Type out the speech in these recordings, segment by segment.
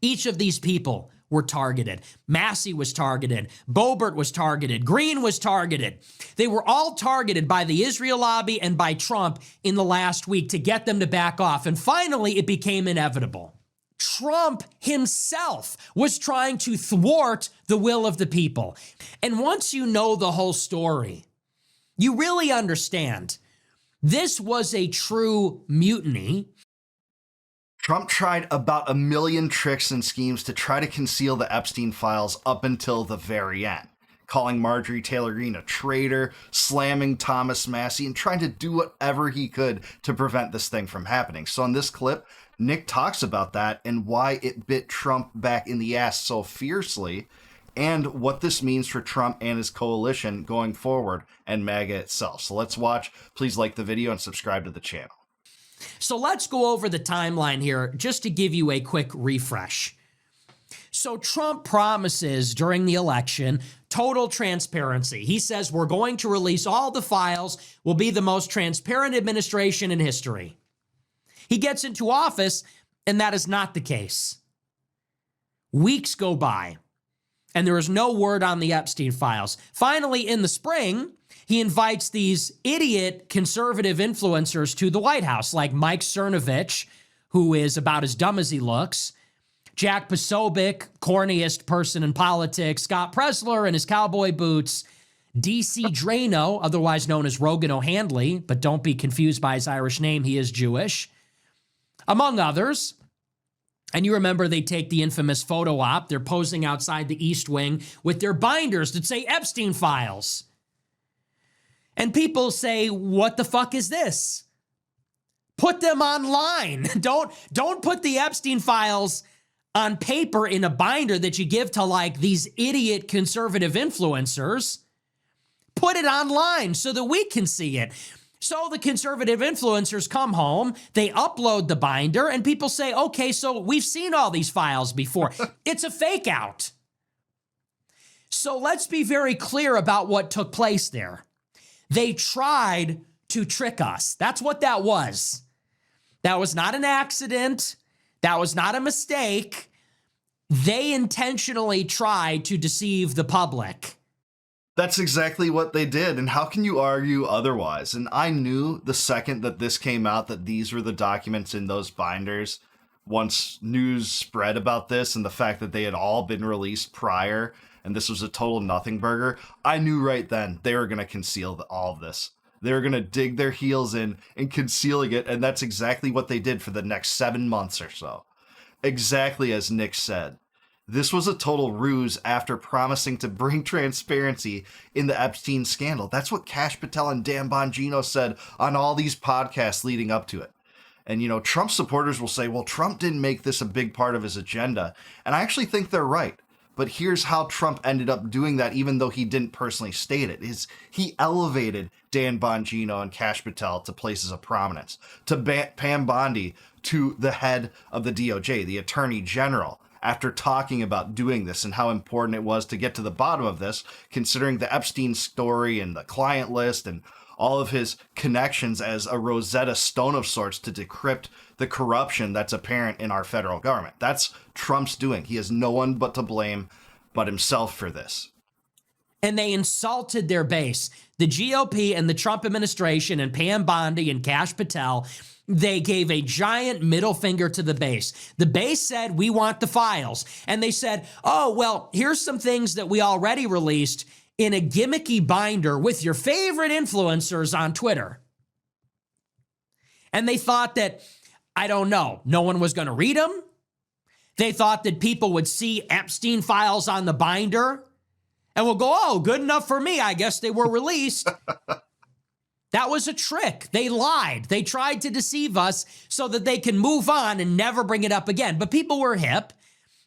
Each of these people were targeted. Massey was targeted. Boebert was targeted. Green was targeted. They were all targeted by the Israel lobby and by Trump in the last week to get them to back off. And finally, it became inevitable. Trump himself was trying to thwart the will of the people. And once you know the whole story, you really understand this was a true mutiny. Trump tried about a million tricks and schemes to try to conceal the Epstein files up until the very end, calling Marjorie Taylor Greene a traitor, slamming Thomas Massey, and trying to do whatever he could to prevent this thing from happening. So in this clip, Nick talks about that and why it bit Trump back in the ass so fiercely, and what this means for Trump and his coalition going forward and MAGA itself. So let's watch. Please like the video and subscribe to the channel. So let's go over the timeline here just to give you a quick refresh. So Trump promises during the election total transparency. He says we're going to release all the files, will be the most transparent administration in history. He gets into office, and that is not the case. Weeks go by, and there is no word on the Epstein files. Finally, in the spring, he invites these idiot conservative influencers to the White House, like Mike Cernovich, who is about as dumb as he looks, Jack Posobiec, corniest person in politics, Scott Presler in his cowboy boots, D.C. Drano, otherwise known as Rogan O'Handley, but don't be confused by his Irish name, he is Jewish, among others. And you remember they take the infamous photo op. They're posing outside the East Wing with their binders that say Epstein Files. And people say, what the fuck is this? Put them online. Don't put the Epstein Files on paper in a binder that you give to like these idiot conservative influencers. Put it online so that we can see it. So the conservative influencers come home, they upload the binder, and people say, okay, so we've seen all these files before. It's a fake out. So let's be very clear about what took place there. They tried to trick us. That's what that was. That was not an accident. That was not a mistake. They intentionally tried to deceive the public. That's exactly what they did, and how can you argue otherwise? And I knew the second that this came out that these were the documents in those binders, once news spread about this and the fact that they had all been released prior, and this was a total nothing burger, I knew right then they were going to conceal all of this. They were going to dig their heels in and concealing it, and that's exactly what they did for the next 7 months or so. Exactly as Nick said. This was a total ruse after promising to bring transparency in the Epstein scandal. That's what Kash Patel and Dan Bongino said on all these podcasts leading up to it. And, you know, Trump supporters will say, well, Trump didn't make this a big part of his agenda. And I actually think they're right. But here's how Trump ended up doing that, even though he didn't personally state it, is he elevated Dan Bongino and Kash Patel to places of prominence, to Pam Bondi to the head of the DOJ, the Attorney General, after talking about doing this and how important it was to get to the bottom of this, considering the Epstein story and the client list and all of his connections as a Rosetta Stone of sorts to decrypt the corruption that's apparent in our federal government. That's Trump's doing. He has no one but to blame but himself for this. And they insulted their base. The GOP and the Trump administration and Pam Bondi and Kash Patel, they gave a giant middle finger to the base. The base said, we want the files. And they said, oh, well, here's some things that we already released in a gimmicky binder with your favorite influencers on Twitter. And they thought that, I don't know, no one was going to read them. They thought that people would see Epstein files on the binder and will go, oh, good enough for me. I guess they were released. That was a trick. They lied. They tried to deceive us so that they can move on and never bring it up again. But people were hip,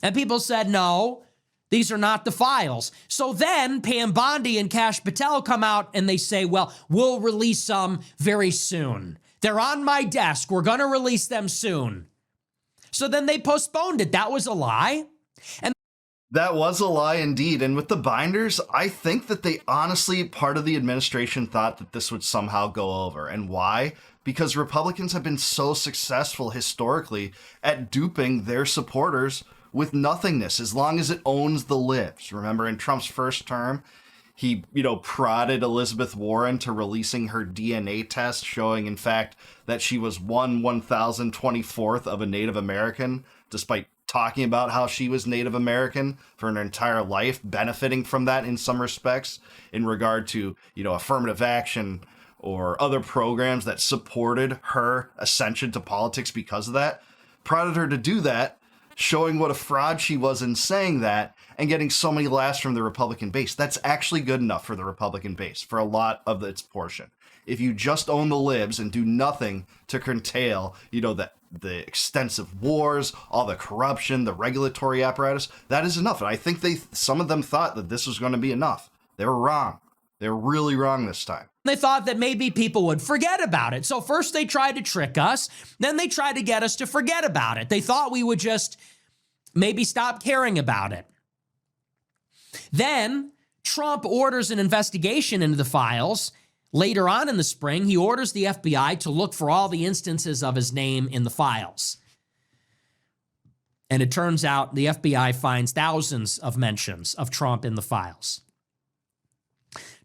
and people said, no, these are not the files. So then Pam Bondi and Kash Patel come out and they say, well, we'll release some very soon. They're on my desk. We're going to release them soon. So then they postponed it. That was a lie. And that was a lie indeed. And with the binders, I think that they honestly, part of the administration thought that this would somehow go over. And why? Because Republicans have been so successful historically at duping their supporters with nothingness as long as it owns the libs. Remember, in Trump's first term, he, prodded Elizabeth Warren to releasing her DNA test, showing, in fact, that she was 1,024th of a Native American, despite talking about how she was Native American for her entire life, benefiting from that in some respects in regard to, affirmative action or other programs that supported her ascension to politics because of that. Prodded her to do that, showing what a fraud she was in saying that and getting so many laughs from the Republican base. That's actually good enough for the Republican base, for a lot of its portion. If you just own the libs and do nothing to curtail, the extensive wars, all the corruption, the regulatory apparatus, that is enough. And I think some of them thought that this was going to be enough. They were wrong. They were really wrong this time. They thought that maybe people would forget about it. So first they tried to trick us, then they tried to get us to forget about it. They thought we would just maybe stop caring about it. Then Trump orders an investigation into the files. Later on in the spring, he orders the FBI to look for all the instances of his name in the files. And it turns out the FBI finds thousands of mentions of Trump in the files.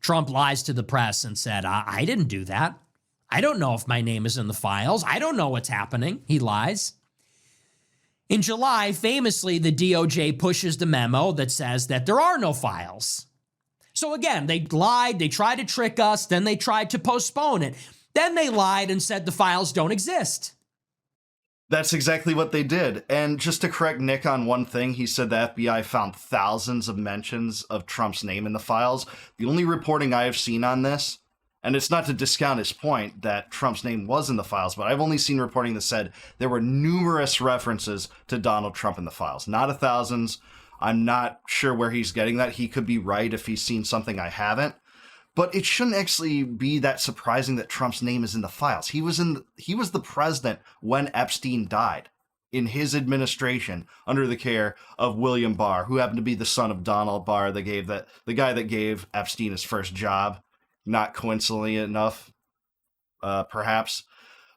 Trump lies to the press and said, I didn't do that. I don't know if my name is in the files. I don't know what's happening. He lies. In July, famously, the DOJ pushes the memo that says that there are no files. So again, they lied, they tried to trick us, then they tried to postpone it. Then they lied and said the files don't exist. That's exactly what they did. And just to correct Nick on one thing, he said the FBI found thousands of mentions of Trump's name in the files. The only reporting I have seen on this, and it's not to discount his point that Trump's name was in the files, but I've only seen reporting that said there were numerous references to Donald Trump in the files. Not thousands. I'm not sure where he's getting that. He could be right if he's seen something I haven't. But it shouldn't actually be that surprising that Trump's name is in the files. He was the president when Epstein died in his administration under the care of William Barr, who happened to be the son of Donald Barr, the guy that gave Epstein his first job. Not coincidentally enough, perhaps.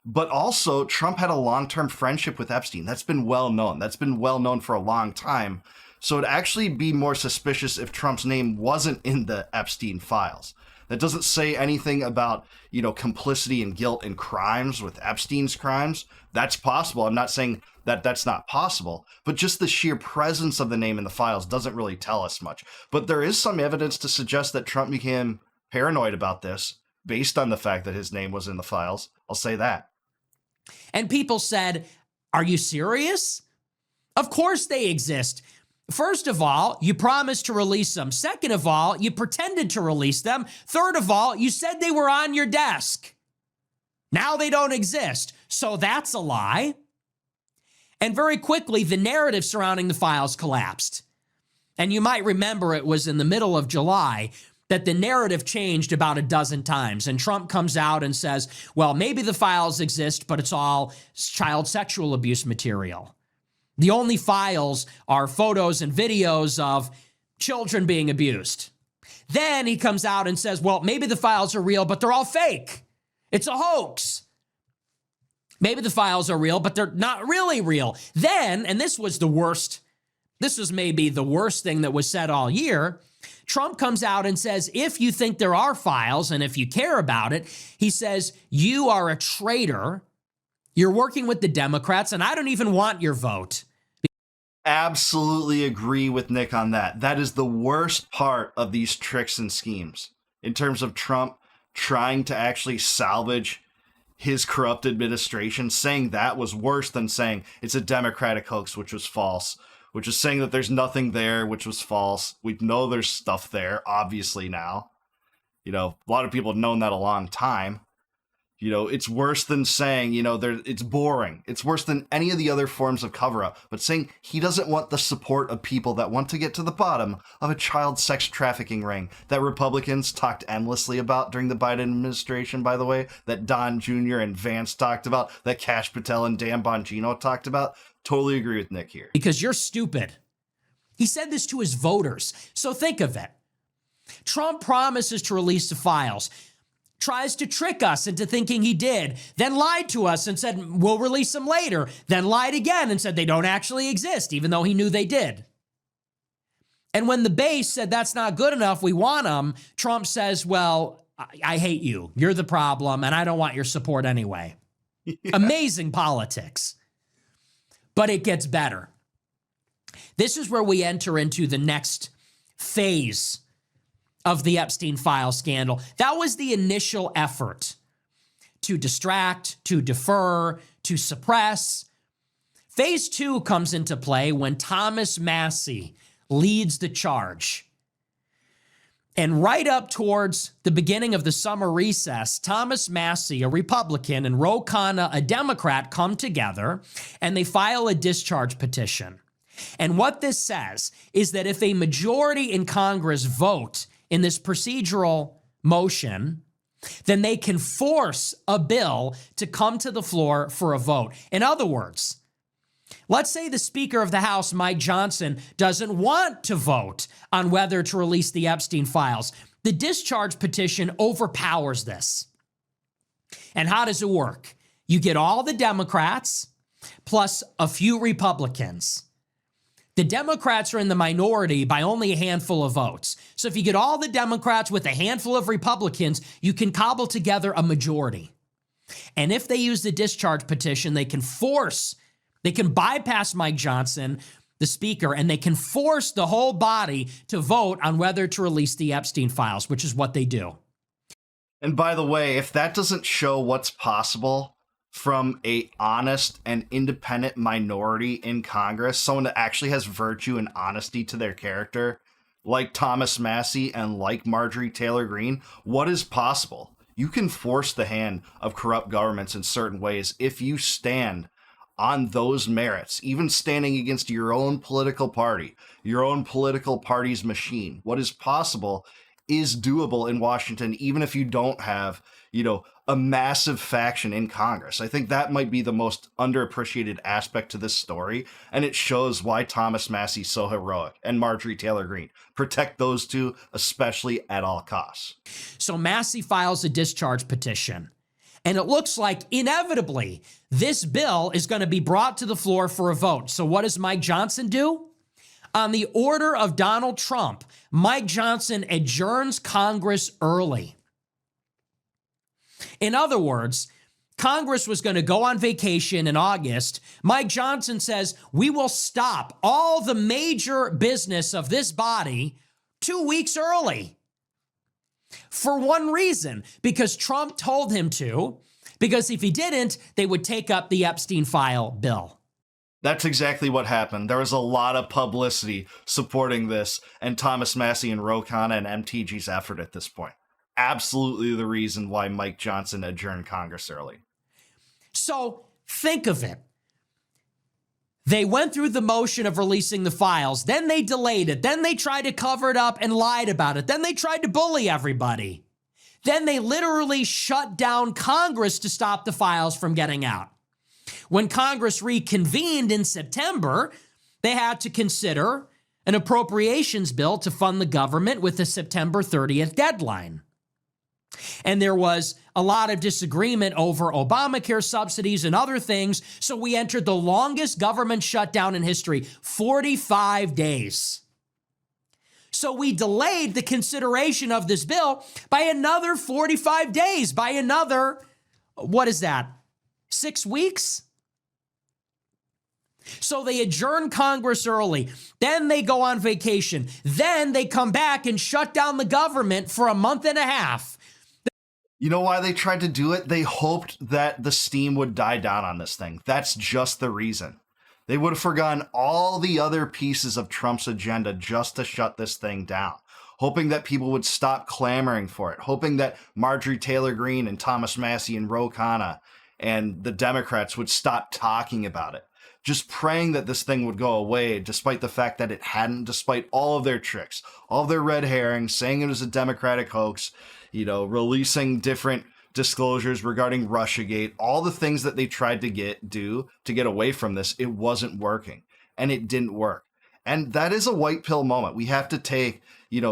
But also, Trump had a long-term friendship with Epstein. That's been well known. That's been well known for a long time. So it'd actually be more suspicious if Trump's name wasn't in the Epstein files. That doesn't say anything about, complicity and guilt in crimes with Epstein's crimes. That's possible. I'm not saying that that's not possible, but just the sheer presence of the name in the files doesn't really tell us much. But there is some evidence to suggest that Trump became paranoid about this based on the fact that his name was in the files. I'll say that. And people said, are you serious? Of course they exist. First of all, you promised to release them. Second of all, you pretended to release them. Third of all, you said they were on your desk. Now they don't exist. So that's a lie. And very quickly, the narrative surrounding the files collapsed. And you might remember it was in the middle of July that the narrative changed about a dozen times. And Trump comes out and says, well, maybe the files exist, but it's all child sexual abuse material. The only files are photos and videos of children being abused. Then he comes out and says, well, maybe the files are real, but they're all fake. It's a hoax. Maybe the files are real, but they're not really real. Then, and this was the worst, this was maybe the worst thing that was said all year, Trump comes out and says, if you think there are files and if you care about it, he says, you are a traitor. You're working with the Democrats, and I don't even want your vote. Absolutely agree with Nick on that. That is the worst part of these tricks and schemes in terms of Trump trying to actually salvage his corrupt administration. Saying that was worse than saying it's a Democratic hoax, which was false, which is saying that there's nothing there, which was false. We know there's stuff there, obviously now. A lot of people have known that a long time. It's worse than saying, it's boring. It's worse than any of the other forms of cover-up. But saying he doesn't want the support of people that want to get to the bottom of a child sex trafficking ring that Republicans talked endlessly about during the Biden administration, by the way, that Don Jr. and Vance talked about, that Kash Patel and Dan Bongino talked about. Totally agree with Nick here. Because you're stupid. He said this to his voters. So think of it. Trump promises to release the files. tries to trick us into thinking he did, then lied to us and said, we'll release them later, then lied again and said they don't actually exist, even though he knew they did. And when the base said that's not good enough, we want them, Trump says, well, I hate you. You're the problem, and I don't want your support anyway. Yeah. Amazing politics. But it gets better. This is where we enter into the next phase of the Epstein Files scandal. That was the initial effort to distract, to defer, to suppress. Phase 2 comes into play when Thomas Massie leads the charge. And right up towards the beginning of the summer recess, Thomas Massie, a Republican, and Ro Khanna, a Democrat, come together and they file a discharge petition. And what this says is that if a majority in Congress vote in this procedural motion, then they can force a bill to come to the floor for a vote. In other words, let's say the Speaker of the House, Mike Johnson, doesn't want to vote on whether to release the Epstein files. The discharge petition overpowers this. And how does it work? You get all the Democrats plus a few Republicans. The Democrats are in the minority by only a handful of votes. So if you get all the Democrats with a handful of Republicans, you can cobble together a majority. And if they use the discharge petition, they can bypass Mike Johnson, the Speaker, and they can force the whole body to vote on whether to release the Epstein files, which is what they do. And by the way, if that doesn't show what's possible from a honest and independent minority in Congress, someone that actually has virtue and honesty to their character, like Thomas Massie and like Marjorie Taylor Greene, what is possible? You can force the hand of corrupt governments in certain ways if you stand on those merits, even standing against your own political party, your own political party's machine. What is possible is doable in Washington, even if you don't have, a massive faction in Congress. I think that might be the most underappreciated aspect to this story, and it shows why Thomas Massie's so heroic and Marjorie Taylor Greene. Protect those two, especially at all costs. So Massie files a discharge petition, and it looks like inevitably this bill is going to be brought to the floor for a vote. So what does Mike Johnson do? On the order of Donald Trump, Mike Johnson adjourns Congress early. In other words, Congress was going to go on vacation in August. Mike Johnson says, we will stop all the major business of this body 2 weeks early. For one reason, because Trump told him to, because if he didn't, they would take up the Epstein file bill. That's exactly what happened. There was a lot of publicity supporting this and Thomas Massie and Ro Khanna and MTG's effort at this point. Absolutely the reason why Mike Johnson adjourned Congress early. So think of it. They went through the motion of releasing the files, then they delayed it, then they tried to cover it up and lied about it, then they tried to bully everybody. Then they literally shut down Congress to stop the files from getting out. When Congress reconvened in September, they had to consider an appropriations bill to fund the government with a September 30th deadline. And there was a lot of disagreement over Obamacare subsidies and other things, so we entered the longest government shutdown in history, 45 days. So we delayed the consideration of this bill by another 45 days, by another, 6 weeks? So they adjourn Congress early, then they go on vacation, then they come back and shut down the government for a month and a half. You know why they tried to do it? They hoped that the steam would die down on this thing. That's just the reason. They would have forgotten all the other pieces of Trump's agenda just to shut this thing down, hoping that people would stop clamoring for it, hoping that Marjorie Taylor Greene and Thomas Massie and Ro Khanna and the Democrats would stop talking about it. Just praying that this thing would go away, despite the fact that it hadn't, despite all of their tricks, all of their red herrings, saying it was a Democratic hoax, releasing different disclosures regarding Russiagate, all the things that they tried to do to get away from this. It wasn't working, and it didn't work. And that is a white pill moment. We have to take,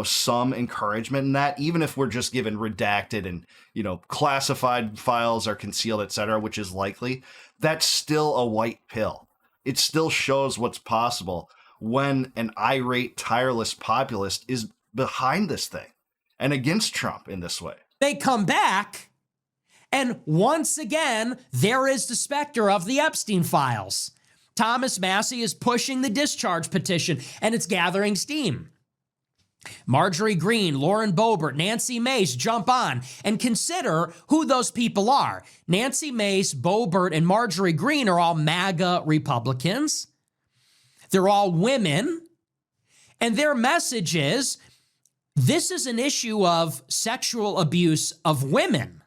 some encouragement in that, even if we're just given redacted and, classified files are concealed, etc., which is likely. That's still a white pill. It still shows what's possible when an irate, tireless populist is behind this thing and against Trump in this way. They come back, and once again, there is the specter of the Epstein Files. Thomas Massie is pushing the discharge petition, and it's gathering steam. Marjorie Greene, Lauren Boebert, Nancy Mace jump on and consider who those people are. Nancy Mace, Boebert, and Marjorie Greene are all MAGA Republicans. They're all women. And their message is, this is an issue of sexual abuse of women.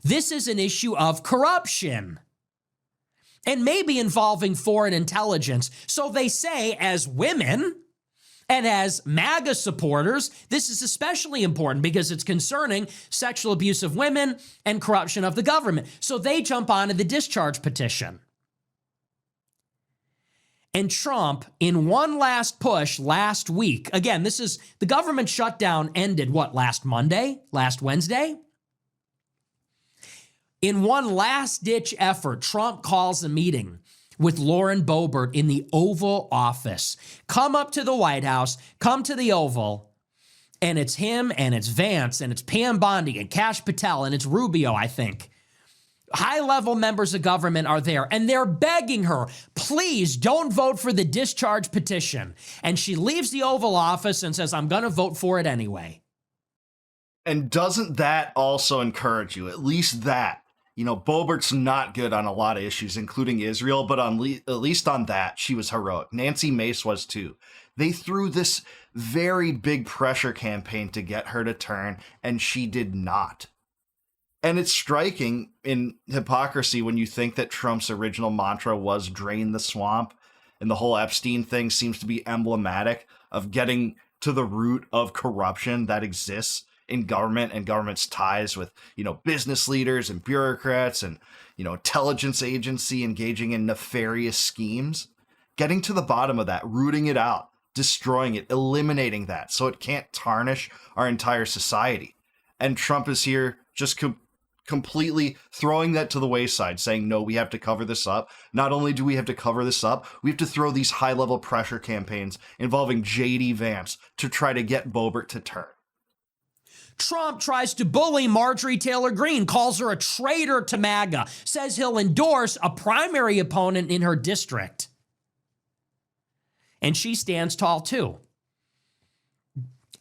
This is an issue of corruption. And maybe involving foreign intelligence. So they say, as women and as MAGA supporters, this is especially important because it's concerning sexual abuse of women and corruption of the government. So they jump onto the discharge petition. And Trump, in one last push last week, again, this is the government shutdown ended, last Wednesday? In one last-ditch effort, Trump calls a meeting with Lauren Boebert in the Oval Office. Come up to the White House, come to the Oval, and it's him, and it's Vance, and it's Pam Bondi, and Kash Patel, and it's Rubio, I think. High-level members of government are there, and they're begging her, please don't vote for the discharge petition. And she leaves the Oval Office and says, I'm going to vote for it anyway. And doesn't that also encourage you? At least that. Boebert's not good on a lot of issues, including Israel, but at least on that, she was heroic. Nancy Mace was too. They threw this very big pressure campaign to get her to turn, and she did not. And it's striking in hypocrisy when you think that Trump's original mantra was drain the swamp, and the whole Epstein thing seems to be emblematic of getting to the root of corruption that exists in government and government's ties with, business leaders and bureaucrats and, intelligence agency engaging in nefarious schemes. Getting to the bottom of that, rooting it out, destroying it, eliminating that so it can't tarnish our entire society. And Trump is here just completely throwing that to the wayside, saying, no, we have to cover this up. Not only do we have to cover this up, we have to throw these high-level pressure campaigns involving J.D. Vance to try to get Boebert to turn. Trump tries to bully Marjorie Taylor Greene, calls her a traitor to MAGA, says he'll endorse a primary opponent in her district. And she stands tall too.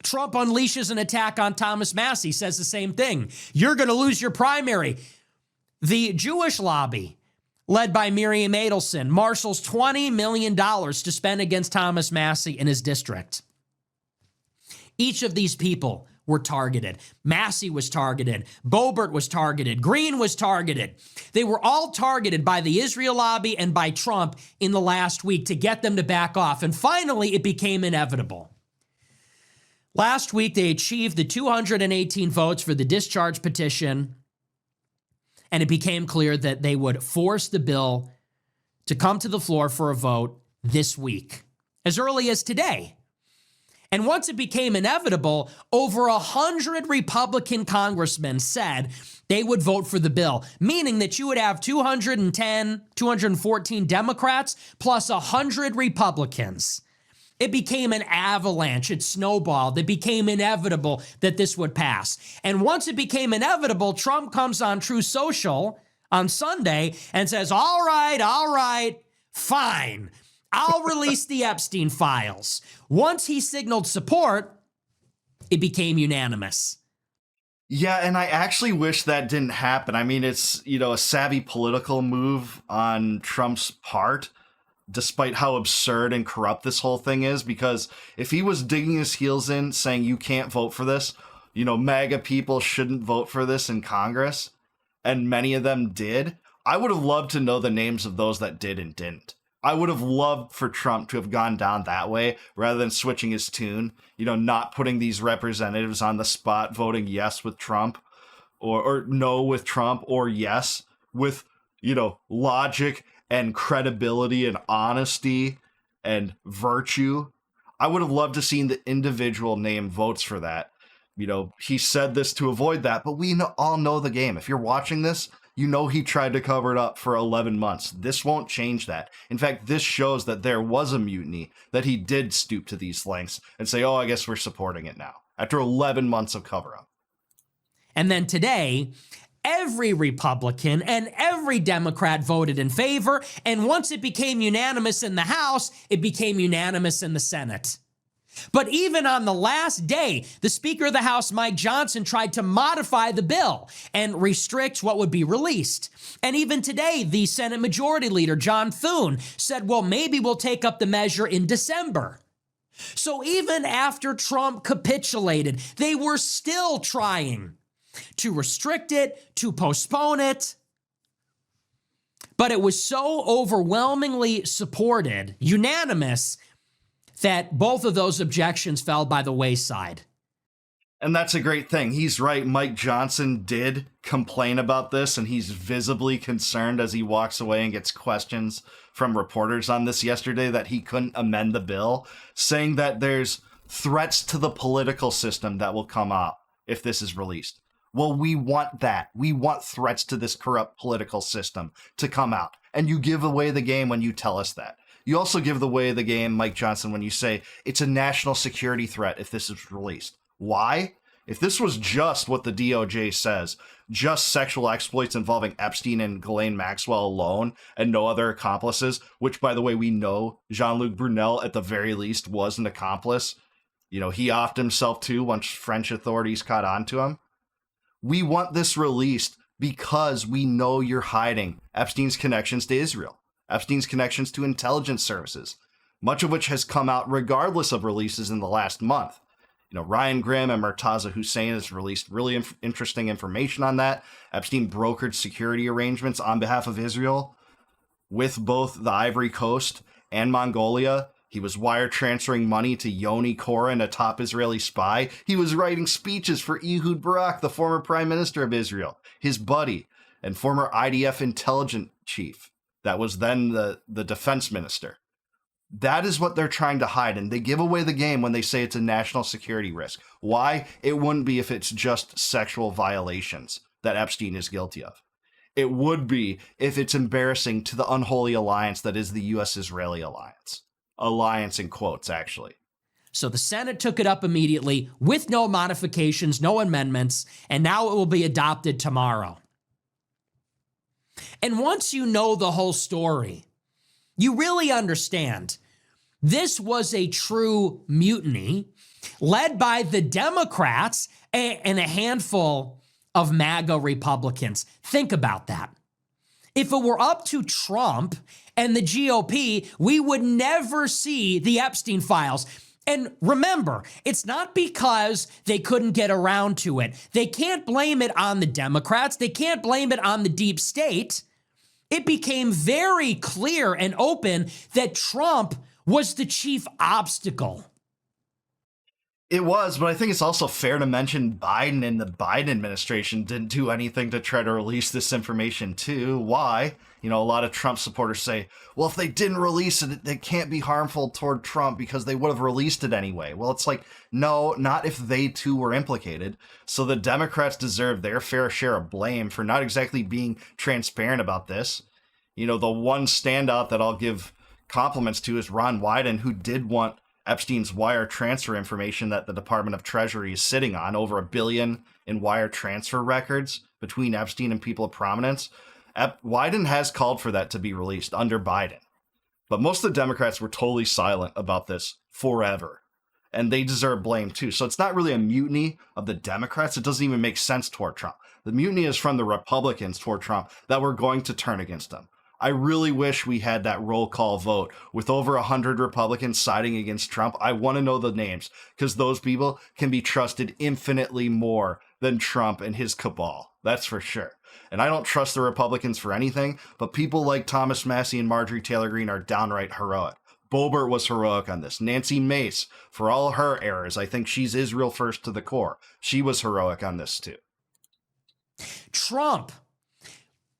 Trump unleashes an attack on Thomas Massie, says the same thing. You're going to lose your primary. The Jewish lobby, led by Miriam Adelson, marshals $20 million to spend against Thomas Massie in his district. Each of these people were targeted. Massie was targeted. Boebert was targeted. Greene was targeted. They were all targeted by the Israel lobby and by Trump in the last week to get them to back off. And finally, it became inevitable. Last week, they achieved the 218 votes for the discharge petition, and it became clear that they would force the bill to come to the floor for a vote this week, as early as today. And once it became inevitable, over 100 Republican congressmen said they would vote for the bill, meaning that you would have 214 Democrats plus 100 Republicans. It became an avalanche. It snowballed. It became inevitable that this would pass. And once it became inevitable, Trump comes on True Social on Sunday and says, all right, fine. I'll release the Epstein Files. Once he signaled support, it became unanimous. Yeah, and I actually wish that didn't happen. I mean, it's, a savvy political move on Trump's part, despite how absurd and corrupt this whole thing is, because if he was digging his heels in saying you can't vote for this, MAGA people shouldn't vote for this in Congress, and many of them did, I would have loved to know the names of those that did and didn't. I would have loved for Trump to have gone down that way rather than switching his tune, not putting these representatives on the spot, voting yes with Trump or no with Trump or yes with, logic and credibility and honesty and virtue. I would have loved to seen the individual name votes for that. He said this to avoid that, but we all know the game. If you're watching this, he tried to cover it up for 11 months. This won't change that. In fact, this shows that there was a mutiny, that he did stoop to these lengths and say, oh, I guess we're supporting it now, after 11 months of cover-up. And then today, every Republican and every Democrat voted in favor, and once it became unanimous in the House, it became unanimous in the Senate. But even on the last day, the Speaker of the House, Mike Johnson, tried to modify the bill and restrict what would be released. And even today, the Senate Majority Leader, John Thune, said, well, maybe we'll take up the measure in December. So even after Trump capitulated, they were still trying to restrict it, to postpone it. But it was so overwhelmingly supported, unanimous, that both of those objections fell by the wayside. And that's a great thing. He's right. Mike Johnson did complain about this, and he's visibly concerned as he walks away and gets questions from reporters on this yesterday that he couldn't amend the bill, saying that there's threats to the political system that will come out if this is released. Well, we want that. We want threats to this corrupt political system to come out. And you give away the game when you tell us that. You also give away the game, Mike Johnson, when you say it's a national security threat if this is released. Why? If this was just what the DOJ says, just sexual exploits involving Epstein and Ghislaine Maxwell alone and no other accomplices, which, by the way, we know Jean-Luc Brunel, at the very least, was an accomplice. He offed himself too once French authorities caught on to him. We want this released because we know you're hiding Epstein's connections to Israel, Epstein's connections to intelligence services, much of which has come out regardless of releases in the last month. Ryan Grimm and Murtaza Hussein has released really interesting information on that. Epstein brokered security arrangements on behalf of Israel with both the Ivory Coast and Mongolia. He was wire transferring money to Yoni Koren, a top Israeli spy. He was writing speeches for Ehud Barak, the former prime minister of Israel, his buddy and former IDF intelligence chief. That was then the defense minister. That is what they're trying to hide, and they give away the game when they say it's a national security risk. Why? It wouldn't be if it's just sexual violations that Epstein is guilty of. It would be if it's embarrassing to the unholy alliance that is the U.S.-Israeli alliance. Alliance in quotes, actually. So the Senate took it up immediately with no modifications, no amendments, and now it will be adopted tomorrow. And once you know the whole story, you really understand this was a true mutiny led by the Democrats and a handful of MAGA Republicans. Think about that. If it were up to Trump and the GOP, we would never see the Epstein Files. And remember, it's not because they couldn't get around to it. They can't blame it on the Democrats. They can't blame it on the deep state. It became very clear and open that Trump was the chief obstacle. It was, but I think it's also fair to mention Biden and the Biden administration didn't do anything to try to release this information too. Why? A lot of Trump supporters say, well, if they didn't release it, it can't be harmful toward Trump because they would have released it anyway. Well, it's like, no, not if they too were implicated. So the Democrats deserve their fair share of blame for not exactly being transparent about this. The one standout that I'll give compliments to is Ron Wyden, who did want Epstein's wire transfer information that the Department of Treasury is sitting on, over $1 billion in wire transfer records between Epstein and people of prominence. Wyden has called for that to be released under Biden. But most of the Democrats were totally silent about this forever. And they deserve blame too. So it's not really a mutiny of the Democrats. It doesn't even make sense toward Trump. The mutiny is from the Republicans toward Trump that were going to turn against him. I really wish we had that roll call vote with over 100 Republicans siding against Trump. I want to know the names because those people can be trusted infinitely more than Trump and his cabal. That's for sure. And I don't trust the Republicans for anything, but people like Thomas Massie and Marjorie Taylor Greene are downright heroic. Boebert was heroic on this. Nancy Mace, for all her errors, I think she's Israel first to the core. She was heroic on this too. Trump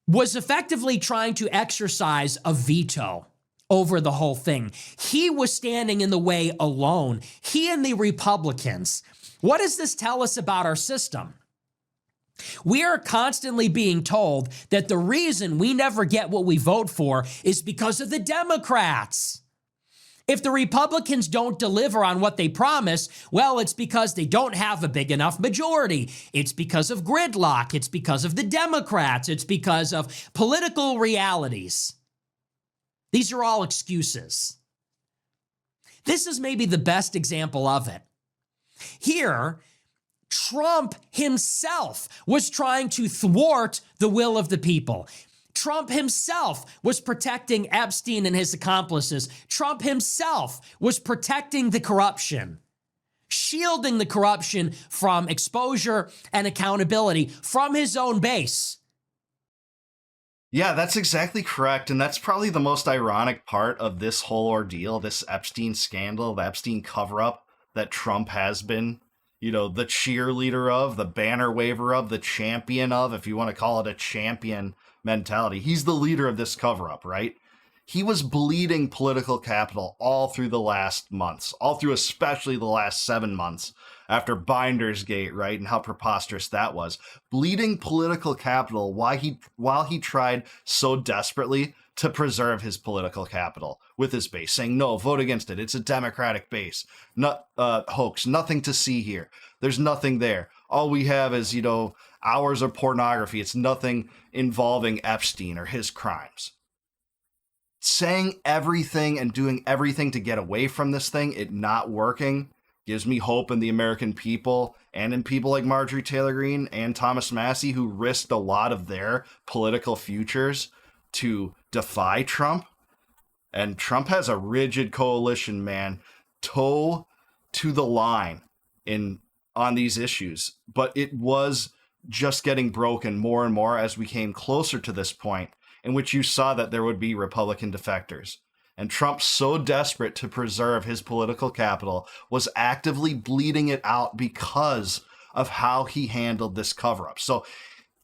was effectively trying to exercise a veto over the whole thing. He was standing in the way alone. He and the Republicans. What does this tell us about our system? We are constantly being told that the reason we never get what we vote for is because of the Democrats. If the Republicans don't deliver on what they promise, well, it's because they don't have a big enough majority. It's because of gridlock. It's because of the Democrats. It's because of political realities. These are all excuses. This is maybe the best example of it. Here, Trump himself was trying to thwart the will of the people. Trump himself was protecting Epstein and his accomplices. Trump himself was protecting the corruption, shielding the corruption from exposure and accountability from his own base. Yeah, that's exactly correct. And that's probably the most ironic part of this whole ordeal, this Epstein scandal, the Epstein cover-up that Trump has been, the cheerleader of, the banner waver of, the champion of, if you want to call it a champion mentality. He's the leader of this cover-up, right? He was bleeding political capital all through the last months, all through especially the last 7 months after Binders Gate, right? And how preposterous that was. Bleeding political capital while he tried so desperately to preserve his political capital with his base, saying, no, vote against it. It's a Democratic base. Not hoax. Nothing to see here. There's nothing there. All we have is, hours of pornography. It's nothing involving Epstein or his crimes. Saying everything and doing everything to get away from this thing, it not working, gives me hope in the American people and in people like Marjorie Taylor Greene and Thomas Massie, who risked a lot of their political futures to defy Trump. And Trump has a rigid coalition, man, toe to the line on these issues. But it was just getting broken more and more as we came closer to this point in which you saw that there would be Republican defectors. And Trump, so desperate to preserve his political capital, was actively bleeding it out because of how he handled this cover-up. So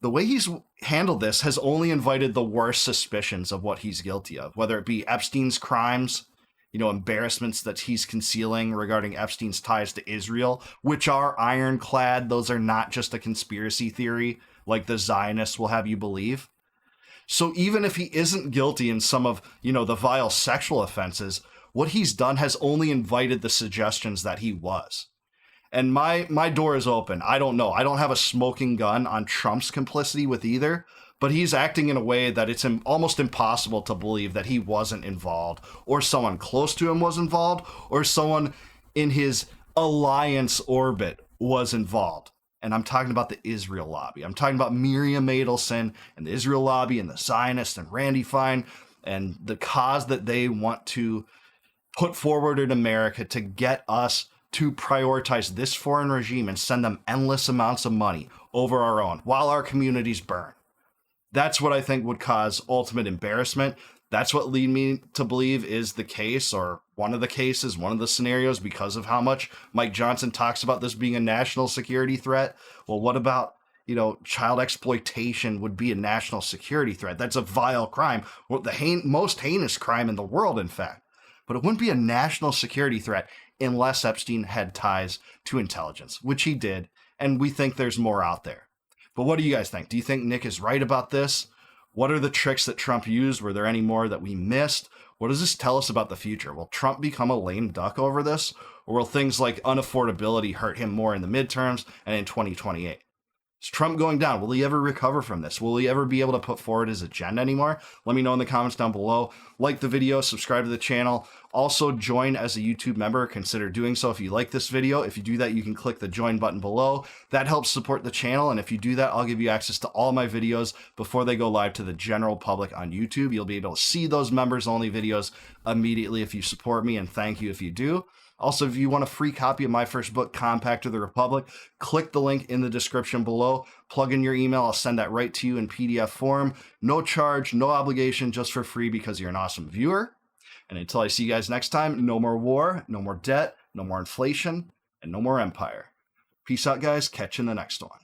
the way he's handled this has only invited the worst suspicions of what he's guilty of, whether it be Epstein's crimes, embarrassments that he's concealing regarding Epstein's ties to Israel, which are ironclad. Those are not just a conspiracy theory like the Zionists will have you believe. So even if he isn't guilty in some of, the vile sexual offenses, what he's done has only invited the suggestions that he was. And my door is open. I don't know. I don't have a smoking gun on Trump's complicity with either, but he's acting in a way that it's almost impossible to believe that he wasn't involved, or someone close to him was involved, or someone in his alliance orbit was involved. And I'm talking about the Israel lobby. I'm talking about Miriam Adelson and the Israel lobby and the Zionists and Randy Fine and the cause that they want to put forward in America to get us to prioritize this foreign regime and send them endless amounts of money over our own while our communities burn. That's what I think would cause ultimate embarrassment. That's what lead me to believe is the case, or one of the cases, one of the scenarios, because of how much Mike Johnson talks about this being a national security threat. Well, what about, child exploitation would be a national security threat? That's a vile crime, the most heinous crime in the world, in fact. But it wouldn't be a national security threat unless Epstein had ties to intelligence, which he did, and we think there's more out there. But what do you guys think? Do you think Nick is right about this? What are the tricks that Trump used? Were there any more that we missed? What does this tell us about the future? Will Trump become a lame duck over this? Or will things like unaffordability hurt him more in the midterms and in 2028? Is Trump going down? Will he ever recover from this? Will he ever be able to put forward his agenda anymore? Let me know in the comments down below. Like the video, subscribe to the channel. Also join as a YouTube member. Consider doing so if you like this video. If you do that, you can click the join button below. That helps support the channel. And if you do that, I'll give you access to all my videos before they go live to the general public on YouTube. You'll be able to see those members only videos immediately if you support me, and thank you if you do. Also, if you want a free copy of my first book, Compact of the Republic, click the link in the description below. Plug in your email. I'll send that right to you in PDF form. No charge, no obligation, just for free because you're an awesome viewer. And until I see you guys next time, no more war, no more debt, no more inflation, and no more empire. Peace out, guys. Catch you in the next one.